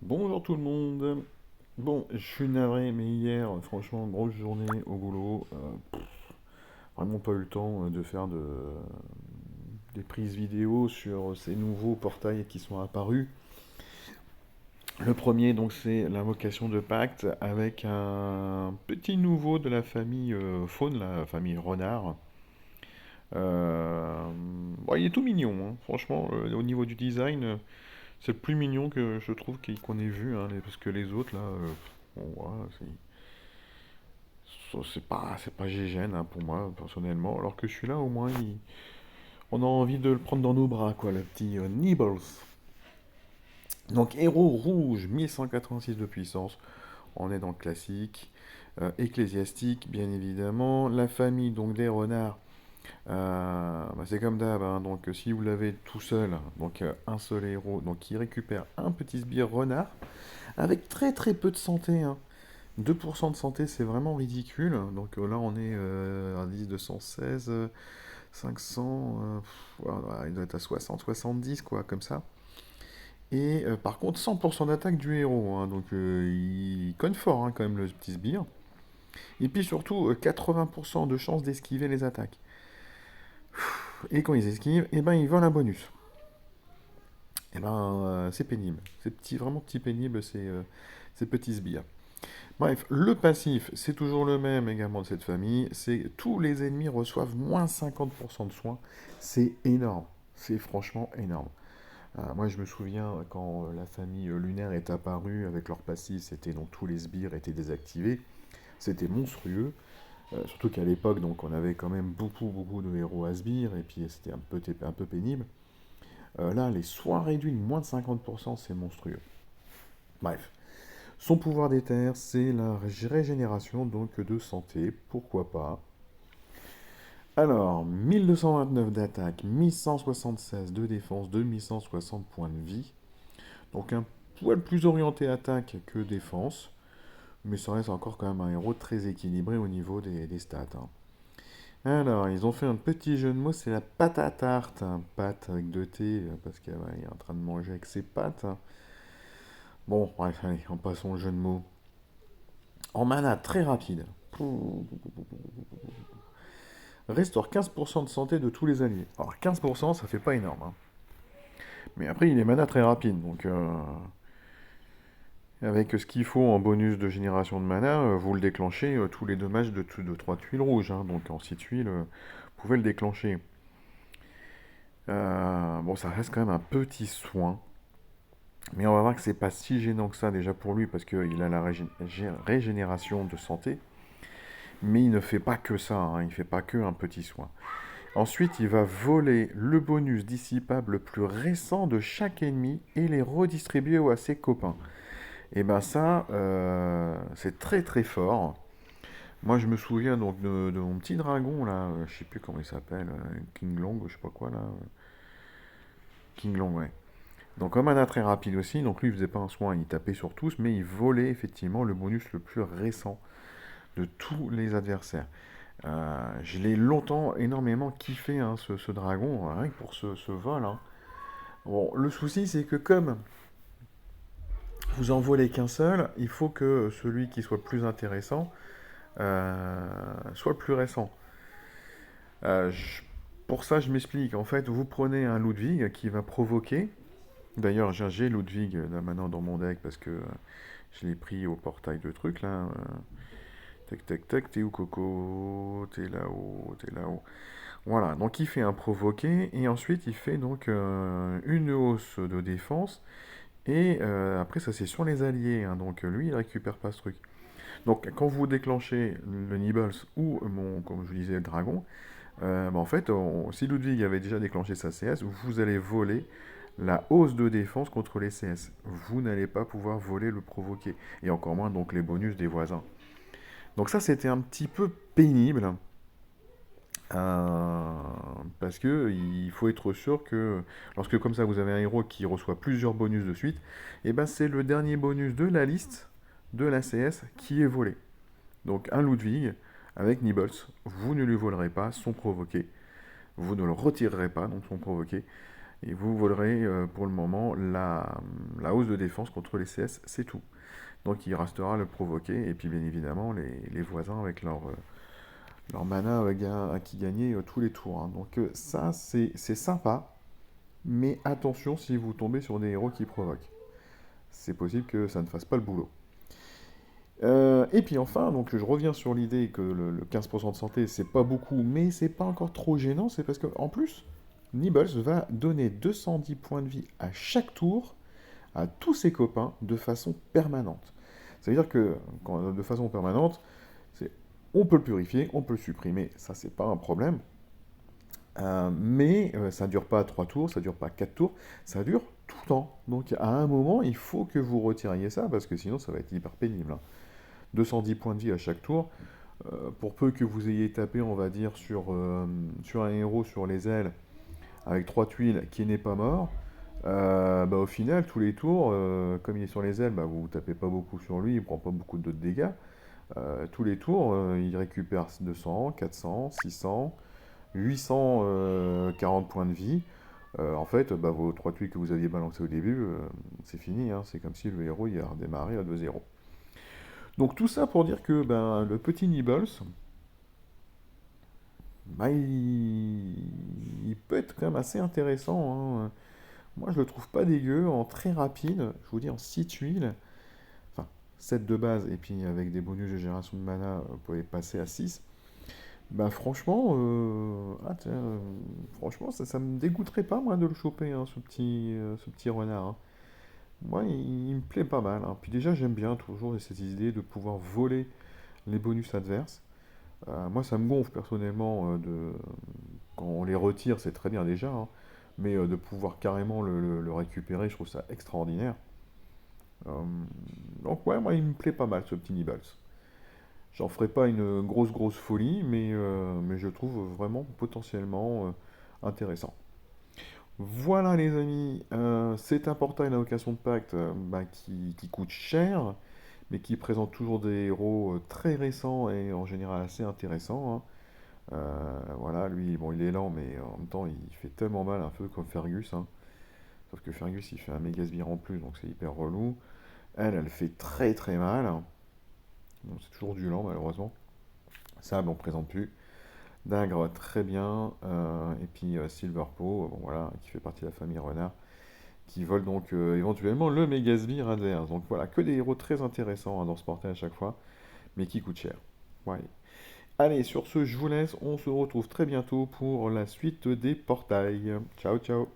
Bonjour tout le monde. Bon, je suis navré, mais hier, franchement, grosse journée au boulot. Vraiment pas eu le temps de faire des prises vidéo sur ces nouveaux portails qui sont apparus. Le premier, donc, c'est l'invocation de Pacte avec un petit nouveau de la famille Faune, la famille Renard. Bon, il est tout mignon, hein. Franchement, au niveau du design, c'est le plus mignon que je trouve qu'on ait vu, hein, parce que les autres, là, bon, voilà, c'est pas GGN, hein, pour moi, personnellement. Alors que celui-là, au moins, on a envie de le prendre dans nos bras, quoi, le petit Nibbles. Donc, héros rouge, 1186 de puissance. On est dans le classique. Ecclésiastique, bien évidemment. La famille, donc, des renards. Bah, c'est comme d'hab, hein. Donc, si vous l'avez tout seul, donc un seul héros, donc il récupère un petit sbire renard avec très très peu de santé, hein. 2% de santé, c'est vraiment ridicule. Donc là, on est à 10, 216, 500, voilà, il doit être à 60, 70, quoi, comme ça. Et par contre, 100% d'attaque du héros, hein. Donc il conne fort, hein, quand même, le petit sbire. Et puis surtout, 80% de chance d'esquiver les attaques. Et quand ils esquivent, eh ben, ils volent un bonus. Eh ben, c'est pénible. C'est petit, vraiment petit pénible, ces petits sbires. Bref, le passif, c'est toujours le même également de cette famille. C'est tous les ennemis reçoivent moins 50% de soins. C'est énorme. C'est franchement énorme. Moi, je me souviens quand la famille lunaire est apparue avec leur passif, c'était donc tous les sbires étaient désactivés. C'était monstrueux. Surtout qu'à l'époque, donc, on avait quand même beaucoup, beaucoup de héros à sbires et puis c'était un peu pénible. Là, les soins réduits de moins de 50%, c'est monstrueux. Bref. Son pouvoir d'éther, c'est la régénération donc de santé, pourquoi pas. Alors, 1229 d'attaque, 1176 de défense, 2160 points de vie. Donc un poil plus orienté attaque que défense, mais ça reste encore quand même un héros très équilibré au niveau des stats, hein. Alors, ils ont fait un petit jeu de mots, c'est la pâte à tarte, hein. Pâte avec deux T, parce qu'il est en train de manger avec ses pattes, hein. Bon, bref, allez, en passant au jeu de mots. En mana très rapide. Restaure 15% de santé de tous les alliés. Alors 15%, ça fait pas énorme, hein. Mais après, il est mana très rapide, donc avec ce qu'il faut en bonus de génération de mana, vous le déclenchez tous les dommages de 3 tuiles rouges, hein. Donc en 6 tuiles, vous pouvez le déclencher. Bon, ça reste quand même un petit soin. Mais on va voir que c'est pas si gênant que ça déjà pour lui, parce qu'il a la régénération de santé. Mais il ne fait pas que ça, hein. Il fait pas que un petit soin. Ensuite, il va voler le bonus dissipable le plus récent de chaque ennemi et les redistribuer à ses copains. Et ben ça, c'est très très fort. Moi, je me souviens donc de mon petit dragon là, je sais plus comment il s'appelle, King Long, je sais pas quoi là, King Long, ouais. Donc un mana très rapide aussi, donc lui il faisait pas un soin, il tapait sur tous, mais il volait effectivement le bonus le plus récent de tous les adversaires. Je l'ai longtemps énormément kiffé, hein, ce dragon, rien que pour ce vol, hein. Bon, le souci, c'est que comme vous en volez qu'un seul, il faut que celui qui soit plus intéressant soit le plus récent. Euh, je- pour ça, je m'explique. En fait, vous prenez un Ludwig qui va provoquer. D'ailleurs, j'ai Ludwig là maintenant dans mon deck parce que je l'ai pris au portail de trucs là. Tac, tac, tac, t'es où Coco? T'es là-haut, t'es là-haut. Voilà, donc il fait un provoqué et ensuite il fait donc une hausse de défense. Et après, ça c'est sur les alliés, hein. Donc lui, il récupère pas ce truc. Donc quand vous déclenchez le Nibbles ou comme je vous disais, le dragon, bah, en fait, si Ludwig avait déjà déclenché sa CS, vous allez voler la hausse de défense contre les CS. Vous n'allez pas pouvoir voler le provoquer. Et encore moins donc les bonus des voisins. Donc ça, c'était un petit peu pénible. euh, Parce que il faut être sûr que lorsque comme ça vous avez un héros qui reçoit plusieurs bonus de suite, et ben c'est le dernier bonus de la liste de la CS qui est volé. Donc un Ludwig avec Nibbles, vous ne lui volerez pas son provoqué, vous ne le retirerez pas, donc son provoqué, Et vous volerez pour le moment la hausse de défense contre les CS, c'est tout. Donc il restera le provoquer, et puis bien évidemment les voisins avec leur mana à qui gagner tous les tours, hein. Donc ça c'est sympa, mais attention si vous tombez sur des héros qui provoquent. C'est possible que ça ne fasse pas le boulot. Et puis enfin, donc je reviens sur l'idée que le 15% de santé, c'est pas beaucoup, mais c'est pas encore trop gênant, c'est parce qu'en plus, Nibbles va donner 210 points de vie à chaque tour à tous ses copains de façon permanente. Ça veut dire que de façon permanente, on peut le purifier, on peut le supprimer, ça c'est pas un problème. Mais ça dure pas 3 tours, ça dure pas 4 tours, ça dure tout le temps. Donc à un moment, il faut que vous retiriez ça, parce que sinon ça va être hyper pénible, hein. 210 points de vie à chaque tour. Pour peu que vous ayez tapé, on va dire, sur un héros sur les ailes, avec 3 tuiles, qui n'est pas mort, bah, au final, tous les tours, comme il est sur les ailes, bah, vous ne tapez pas beaucoup sur lui, il ne prend pas beaucoup de dégâts. Tous les tours, il récupère 200, 400, 600, 840 points de vie. En fait, bah, vos 3 tuiles que vous aviez balancées au début, c'est fini, hein. C'est comme si le héros il a redémarré à 2-0. Donc tout ça pour dire que ben, le petit Nibbles, bah, il peut être quand même assez intéressant, hein. Moi je le trouve pas dégueu, en très rapide, je vous dis en 6 tuiles, enfin 7 de base, et puis avec des bonus de génération de mana, vous pouvez passer à 6. Bah franchement, tiens, franchement ça me dégoûterait pas moi de le choper, hein, ce petit renard, hein. Moi il me plaît pas mal, hein. Puis déjà j'aime bien toujours cette idée de pouvoir voler les bonus adverses. Moi, ça me gonfle personnellement quand on les retire, c'est très bien déjà, hein, mais de pouvoir carrément le récupérer, je trouve ça extraordinaire. Euh, donc ouais, moi, il me plaît pas mal ce petit Nibbles. J'en ferai pas une grosse folie, mais je trouve vraiment potentiellement intéressant. Voilà les amis, c'est un portail d'invocation de pacte bah, qui coûte cher, mais qui présente toujours des héros très récents et en général assez intéressants, hein. Voilà, lui, bon, il est lent, mais en même temps, il fait tellement mal, un peu comme Fergus, hein. Sauf que Fergus, il fait un méga sbire en plus, donc c'est hyper relou. Elle fait très mal, hein. Bon, c'est toujours du lent, malheureusement. Ça, on ne présente plus. Dagre, très bien. Et puis Silverpaw, bon, voilà, qui fait partie de la famille Renard, qui vole donc éventuellement le méga sbire adverse. Donc voilà, que des héros très intéressants, hein, dans ce portail à chaque fois, mais qui coûtent cher. Ouais. Allez, sur ce, je vous laisse. On se retrouve très bientôt pour la suite des portails. Ciao, ciao.